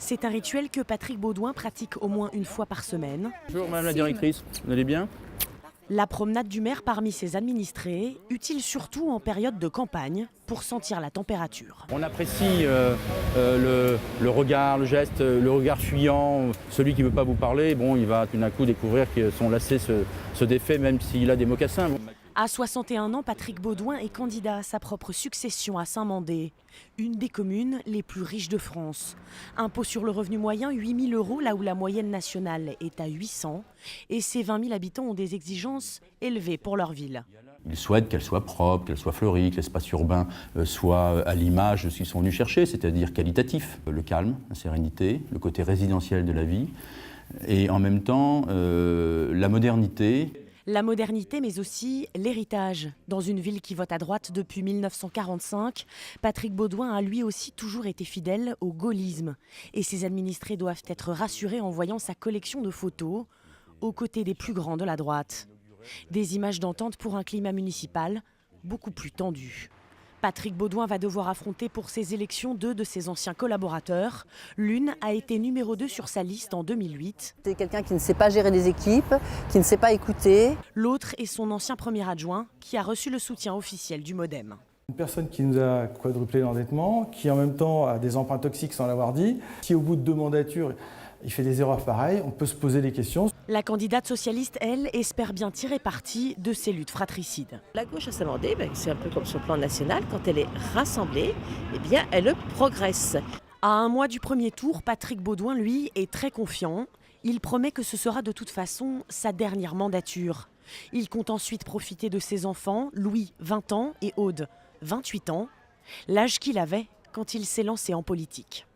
C'est un rituel que Patrick Beaudouin pratique au moins une fois par semaine. Bonjour Madame la directrice, vous allez bien? La promenade du maire parmi ses administrés, utile surtout en période de campagne pour sentir la température. On apprécie le regard, le geste, le regard fuyant. Celui qui ne veut pas vous parler, bon, il va tout d'un coup découvrir que son lacet se défait même s'il a des mocassins. À 61 ans, Patrick Beaudouin est candidat à sa propre succession à Saint-Mandé, une des communes les plus riches de France. Impôt sur le revenu moyen, 8 000 € là où la moyenne nationale est à 800. Et ces 20 000 habitants ont des exigences élevées pour leur ville. Ils souhaitent qu'elle soit propre, qu'elle soit fleurie, que l'espace urbain soit à l'image de ce qu'ils sont venus chercher, c'est-à-dire qualitatif. Le calme, la sérénité, le côté résidentiel de la vie et en même temps la modernité. La modernité, mais aussi l'héritage. Dans une ville qui vote à droite depuis 1945, Patrick Beaudouin a lui aussi toujours été fidèle au gaullisme. Et ses administrés doivent être rassurés en voyant sa collection de photos aux côtés des plus grands de la droite. Des images d'entente pour un climat municipal beaucoup plus tendu. Patrick Beaudouin va devoir affronter pour ces élections deux de ses anciens collaborateurs. L'une a été numéro 2 sur sa liste en 2008. C'est quelqu'un qui ne sait pas gérer des équipes, qui ne sait pas écouter. L'autre est son ancien premier adjoint qui a reçu le soutien officiel du MoDem. Une personne qui nous a quadruplé l'endettement, qui en même temps a des emprunts toxiques sans l'avoir dit. Si au bout de 2 mandatures, il fait des erreurs pareilles, on peut se poser des questions. La candidate socialiste, elle, espère bien tirer parti de ces luttes fratricides. La gauche à Saint-Mandé, c'est un peu comme sur le plan national, quand elle est rassemblée, eh bien, elle progresse. À un mois du premier tour, Patrick Beaudouin, lui, est très confiant. Il promet que ce sera de toute façon sa dernière mandature. Il compte ensuite profiter de ses enfants, Louis, 20 ans, et Aude, 28 ans, l'âge qu'il avait quand il s'est lancé en politique.